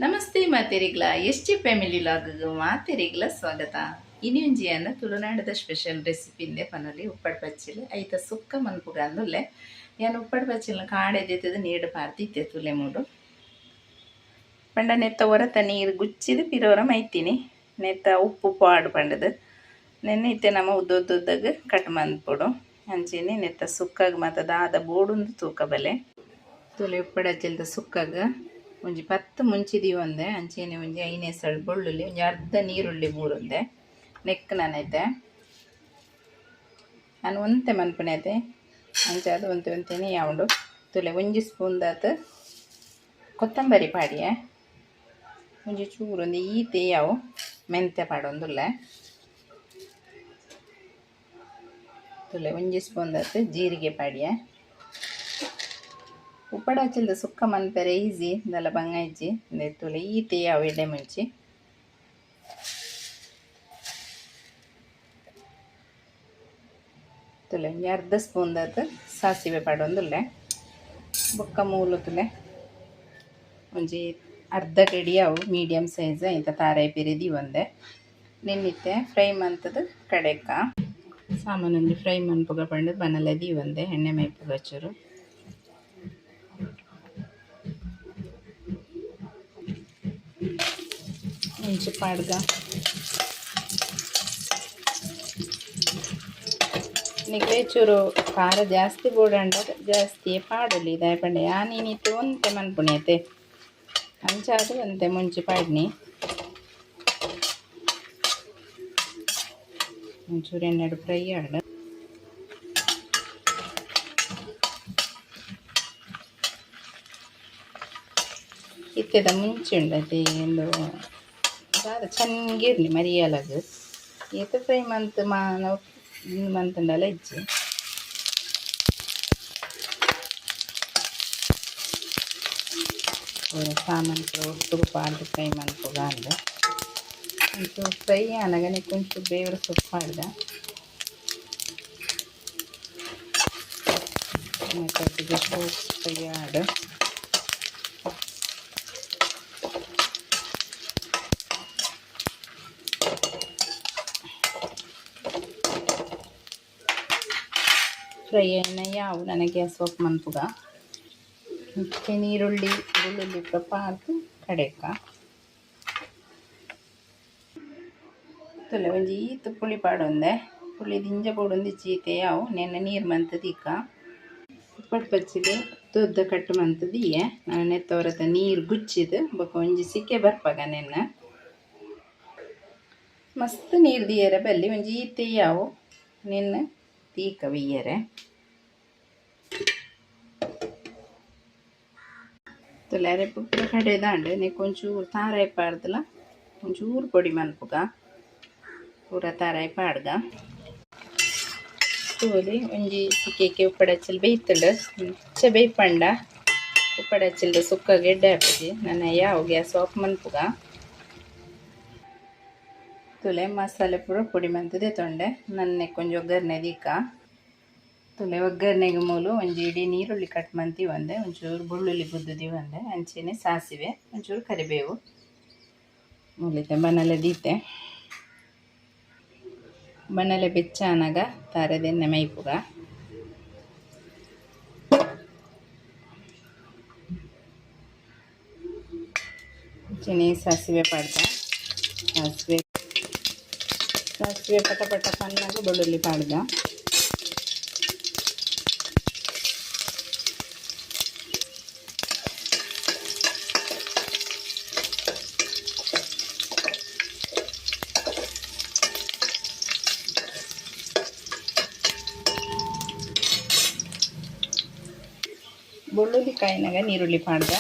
ನಮಸ್ತೆ ಮಾತೆರಿಗ್ಲ S G family ಲಾಗ್ಗೆ ಮಾತೆರಿಗ್ಲ ಸ್ವಾಗತ. ಇನಿಯೊಂಜಿಯನ್ನ ತುಳುನಾಡದ special ರೆಸಿಪಿಂದೆ ಪನೊಲಿ ಉಪ್ಪಡ್ ಪಚ್ಚಿಲ್ ಐತ ಸುಕ್ಕ ಮನ್ಪುಗ ಅಂದುಲ್ಲೆ ಯಾನು ಉಪ್ಪಡ್ ಪಚ್ಚಿಲ್ನ ಕಾಡೆದಿತ್ತದ ನೀಡು ಪಾರ್ದಿತ್ತೆ ತುಲೆ ಮೂಡು ಪಂಡ ನೆತ್ತ ಹೊರತ ನೀರು ಗುಚ್ಚಿದು ಪಿರೋರ ಮೈತೀನಿ ನೆತ್ತ ಉಪ್ಪು ಪಾಡು ಪಂಡದು ನೆನ್ನೆತ್ತೆ ನಮ್ಮ ಉದ್ದೊದ್ದಾಗ ಕಟ್ ಮನ್ಪುಡು ಅಂಚಿನಿ ನೆತ್ತ ಸುಕ್ಕಾಗ ಮತ್ತು ದಾದ ಬೋಡುಂದು ತೂಕ ಬಲೆ ತುಲೆ ಉಪ್ಪಡ ಹಚ್ಚಿಲ್ದ ಸುಕ್ಕಾಗ ಒಂಜಿ 10 ಮುಂಚಿದಿ ಒಂದೆ ಅಂಚೆನೆ ಒಂಜಿ 5 ಎಸಳು ಬೆಳ್ಳುಳ್ಳಿ ಒಂಜಿ ಅರ್ಧ ನೀರುಳ್ಳಿ ಬೂರುಂದೆ ನೆಕ್ ನನೈತೆ ನಾನು ಒಂತೆ ಮನ್ಪುನೈತೆ ಅಂಚೆ ಅದು ಒಂತೆನೆ ಯಾವುದು ತುಲೆ ಒಂಜಿ ಸ್ಪೂನ್ ದಾತ ಕೊತ್ತಂಬರಿ ಪಾಡಿಯೆ ಒಂಜಿ ಚೂರು ಒಂದು ಈತೆ ಯಾವು ಮೆಂತ್ಯ ಪಾಡೊಂದುಲ್ಲೆ ತುಲೆ ಒಂಜಿ ಸ್ಪೂನ್ ದಾತ ಜೀರಿಗೆ ಪಾಡಿಯೆ ಉಪ್ಪಡ ಹಚ್ಚಿಲ್ದ ಸುಕ್ಕ ಮನ್ಪೆರೆ ಈಸಿ ದಲ್ಲ ಬಂಗಾಯ್ಜಿ ತುಲೆ ಈತೆ ಯಾವ ಎಡೆ ಮುಂಚಿ ತುಲೆ ಒಂಜಿ ಅರ್ಧ ಸ್ಪೂನ್ ದಾತ ಸಾಸಿವೆ ಪಾಡೊಂದುಲ್ಲೆ ಬೊಕ್ಕ ಮೂಲು ತುಲೆ ಒಂಜಿ ಅರ್ಧ ಕೆಡಿ ಅವು ಮೀಡಿಯಮ್ ಸೈಜ್ ಇಂಥ ತಾರಾಯಿ ಪಿರಿದಿ ಒಂದೆ ನಿನ್ನಿತ್ತೆ ಫ್ರೈ ಮಂತದ ಕಡೆಕ ಸಾಮಾನಲ್ಲಿ ಫ್ರೈ ಮನ್ಪುಗ ಪಂಡು ಬನಲದಿ ಒಂದೆ ಎಣ್ಣೆ ಮೈಪುಗ ಹಚ್ಚರು ಮುಂಚೆ ಪಾಡ್ಗ ನಿಕ್ಲೆ ಚೂರು ಖಾರ ಜಾಸ್ತಿ ಬೋಡಂಡ ಜಾಸ್ತಿ ಪಾಡಲಿ ದಾಯ ಪಂಡ ಯಾನಿನಿತ್ತು ಒಂತೆ ಮನ್ಪುಣ್ಯತೆ ಅಂಚಾದು ಒಂತೆ ಮುಂಚೆ ಪಾಡ್ನಿ ಒಂಚೂರು ಎಣ್ಣೆಡು ಫ್ರೈ ಆಡ ಇತ್ತದ ಮುಂಚೆ ಉಂಡತಿ ಒಂದು ಚೆನ್ನಾಗಿರ್ಲಿ ಮರಿಯಲಾಗ ಈತ ಫ್ರೈ ಮಂತ್ ನಾವು ಮಂತಂಡಲ್ಲ ಇಜ್ಜಿ ಸಾಮಾನು ಒಟ್ಟು ಪಾಡ್ದು ಫ್ರೈ ಮನ್ಪುಗ ಅಂದ ಒಂಚೂರು ಫ್ರೈ ಆನಾಗ ಕೊಂಚೂರು ಬೇವ್ರ ಸೊಪ್ಪು ಮಾಡ್ದ ಮತ್ತು ಫ್ರೈ ಆಡು ಫ್ರೈ ಅನ್ನ ಯಾವು ನನಗೆ ಗ್ಯಾಸ್ ಆಫ್ ಮನ್ಪುಗ ಮತ್ತೆ ನೀರುಳ್ಳಿ ಬೆಳ್ಳುಳ್ಳಿ ಪಾರ್ದು ಕಡೆಕ ತುಲೆ ಒಂಜಿ ಈತು ಪುಳಿ ಪಾಡೊಂದೆ ಪುಳಿ ದಿಂಜ ಬೋಡೊಂದು ಚೀತೆ ಯಾವು ನೆನ್ನೆ ನೀರು ಮಂತದೀಕ ಉಪ್ಪಟ್ಟು ಪಚ್ಚಿದು ದೊಡ್ಡ ಕಟ್ಟು ಮಂತದಿಯೆ ನಾನು ನೆತ್ತವರತ ನೀರು ಗುಚ್ಚಿದು ಬೊಕ ಒಂಜಿ ಸಿಕ್ಕೆ ಬರ್ಪಾಗ ನೆನ್ನ ಮಸ್ತ್ ನೀರು ದಿಯರೆ ಬಲ್ಲಿ ಒಂಜಿ ಈತೆ ಯಾವು ನಿನ್ನ ತೀಕ ಬಿಯ್ಯರೆ ತುಲಾರೆ ಪುಟ್ಟ ಕಡೆ ದಾಂಡು ನೀಕು ಒಂಚೂರು ತಾರಾಯಿ ಪಾಡ್ದಲ್ಲ ಒಂಚೂರು ಪೊಡಿ ಮನ್ಪುಗ ಪೂರ ತಾರಾಯಿ ಪಾಡ್ಗ ತೋಲಿ ಒಂಜಿ ಸಿಕ್ಕೇಕೆ ಉಪ್ಪಡಚ್ಚಲ್ ಬೇಯ್ತಂಡು ಹೆಚ್ಚ ಬೇಯ್ಪಂಡ ಉಪ್ಪಡಚ್ಚಲ್ದ ಸುಕ್ಕ ಗೆಡ್ಡೆ ಹಾಕಿ ನನ್ನ ಯಾವ ಗ್ಯಾಸ್ ಆಫ್ ಮನ್ಪುಗ ತುಲೆ ಮಸಾಲೆ ಪೂರ ಪುಡಿ ಮಂತದೆ ತೊಂಡೆ ನನ್ನೆ ಕೊಂಚ ಒಗ್ಗರಣೆ ದೀಕ ತುಲೆ ಒಗ್ಗರಣೆಗೆ ಮೂಲು ಒಂಜಿ ಇಡೀ ನೀರುಳ್ಳಿ ಕಟ್ ಮಂತಿ ಒಂದೆ ಒಂಚೂರು ಬೆಳ್ಳುಳ್ಳಿ ಗುದ್ದುದಿ ಒಂದೆ ಅಂಚೆನೆ ಸಾಸಿವೆ ಒಂಚೂರು ಕರಿಬೇವು ಮೂಲಿತೆ ಬನಲೆ ದೀತೆ ಬನಲೆ ಬೆಚ್ಚ ಅನಗ ತಾರದೆಣ್ಣೆ ಮೈಪುಗ ಅಂಚೆನೆ ಸಾಸಿವೆ ಪಾಡ್ದ ಸಾಸಿವೆ ಪಟ ಪಟ ಸಣ್ಣಗ ಬೆಳ್ಳುಳ್ಳಿ ಪಾಡ್ದ ಬೆಳ್ಳುಳ್ಳಿ ಕಾಯಿನಾಗ ನೀರುಳ್ಳಿ ಪಾಡ್ದ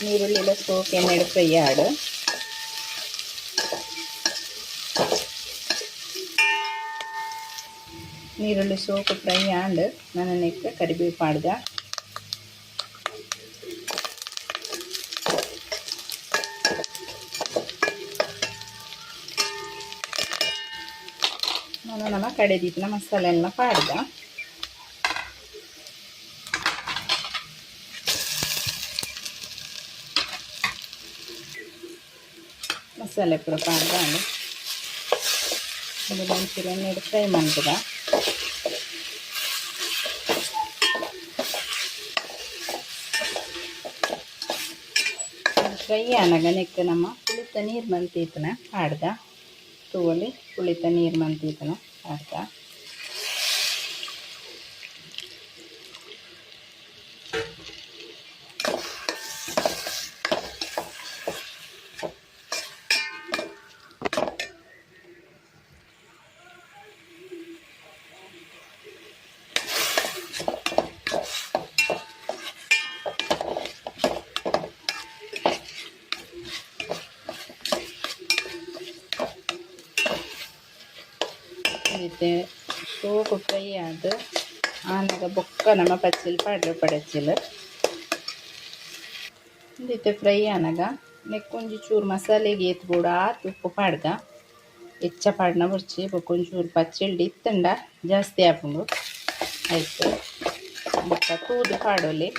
ನೀರುಳ್ಳಿ ಎಲ್ಲ ಸೋಕೆ ಎಣ್ಣೆಡು ಫ್ರೈ ಆಡು ನೀರುಳ್ಳಿ ಸೋಕು ಫ್ರೈ ಆಂಡ್ ನಾನು ನೆಕ್ ಕರಿಬೇವು ಪಾಡ್ದ ನಮ್ಮ ಕಡೆದಿತ್ತಿನ ಮಸಾಲೆ ಎಲ್ಲ ಪಾಡ್ದ ಮಸಾಲೆ ಪೂರ ಪಾಡ್ದ ಅದು ಒಂಚೂರು ಎಣ್ಣೆ ಫ್ರೈ ಮಾಡ್ತದ ಫ್ರೈ ಆನಾಗ ನೆಕ್ ನಮ್ಮ ಪುಳಿತ ನೀರು ಮಂತೀತನ ಪಾಡ್ದ ತೂವಲ್ಲಿ ಪುಳಿತ ನೀರು ಮಂತೀತನ ಪಾಡ್ದ ಮತ್ತೆ ಸೋಪು ಫ್ರೈ ಆದ ಆನಾಗ ಬೊಕ್ಕ ನಮ್ಮ ಪಚ್ಚಿಲ್ ಪಾಡ್ರೆ ಪಡಚಿಲ್ ಇದೈತೆ ಫ್ರೈ ಆನಾಗ ನೆಕ್ಕೊಂಜಿ ಚೂರು ಮಸಾಲೆಗೆ ಎತ್ಬೋಡ ಆತು ಉಪ್ಪು ಪಾಡ್ದ ಹೆಚ್ಚ ಪಾಡ್ನ ಬರ್ಚಿ ಬೊಕ್ಕೊಂಚೂರು ಪಚ್ಚಿಲ್ಡಿ ಇತ್ತಂಡ ಜಾಸ್ತಿ ಹಾಕೊಂಡು ಆಯಿತು ಬೊಕ್ಕ ತೂದು ಪಾಡೋಲಿ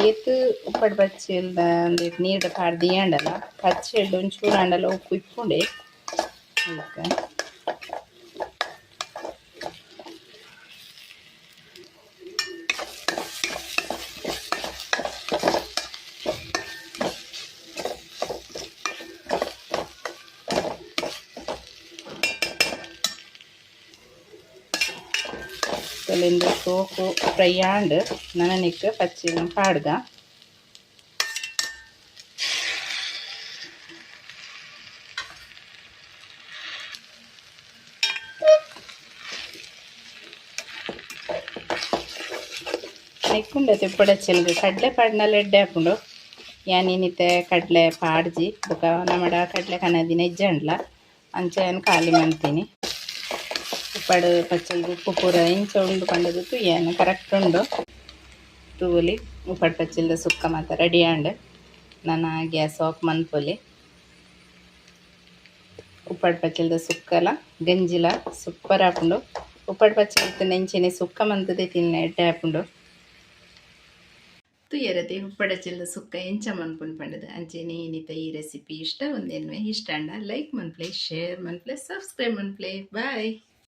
ಏತು ಉಪ್ಪಡು ಪಚ್ಚಿಲ್ದ ಅಂದಿಟ್ಟು ನೀರು ಪಾಡ್ದಿಯಾಂಡಲ್ಲ ಪಚ್ಚಿಲ್ಡು ಒಂಚೂರು ಅಂಡಲ್ಲ ಉಪ್ಪು ಇಪ್ಪುಂಡೆ ಅದಕ್ಕೆ ഇതിൻ്റെ സോപ്പ് ഫ്രൈ ആണ്ട് നനനിക്ക് പച്ചിലും പാടുക ನೆಕ್ಕೊಂಡು ತಿಪ್ಪಡೆ ಚೆಲ್ಗೆ ಕಡಲೆ ಪಾಡ್ನೆಲ್ಲ ಎಡ್ಡೆ ಹಾಕೊಂಡು ಯಾನಿನಿತೆ ಕಡಲೆ ಪಾಡ್ಜಿ ಬೊಕ ನಮ್ಮಡ ಕಡಲೆ ಕನದಿನ ಇಜ್ಜಂಡ್ಲ ಅಂಚ ಏನು ಖಾಲಿ ಮಾಡ್ತೀನಿ ಉಪ್ಪಡು ಪಚ್ಚಲ್ ಉಪ್ಪು ಪೂರ ಇಂಚ ಉಂಡು ಪಂಡದು ಏನು ಕರೆಕ್ಟ್ ಉಂಡು ತೂವಲಿ ಉಪ್ಪಡು ಪಚ್ಚಲ್ದ ಸುಕ್ಕ ಮಾತ ರೆಡಿ ಆಂಡ್ ನಾನು ಗ್ಯಾಸ್ ಆಫ್ ಮನ್ಪೊಲಿ ಉಪ್ಪಡು ಪಚ್ಚಲ್ದ ಸುಕ್ಕಲ ಗಂಜಿಲ ಸೂಪರ್ ಹಾಕೊಂಡು ಉಪ್ಪಡು ಪಚ್ಚಲ್ ನೆಂಚಿನ ಸುಕ್ಕ ಮಂತದೆ ತಿನ್ನ ಎಡ್ಡೆ ಹಾಕೊಂಡು ತುಯ್ಯರತೆ ಉಪ್ಪಡಚಲ್ದ ಸುಕ್ಕ ಎಂಚ ಮನ್ಪುಂಡು ಪಂಡದು ಅಂಚೆನೆ ಏನಿತ ಈ ರೆಸಿಪಿ ಇಷ್ಟ ಒಂದೇನ್ವೆ ಇಷ್ಟ ಅಂಡ ಲೈಕ್ ಮನ್ಪ್ಲೆ ಶೇರ್ ಮನ್ಪ್ಲೆ ಸಬ್ಸ್ಕ್ರೈಬ್ ಮನ್ಪ್ಲೆ ಬಾಯ್.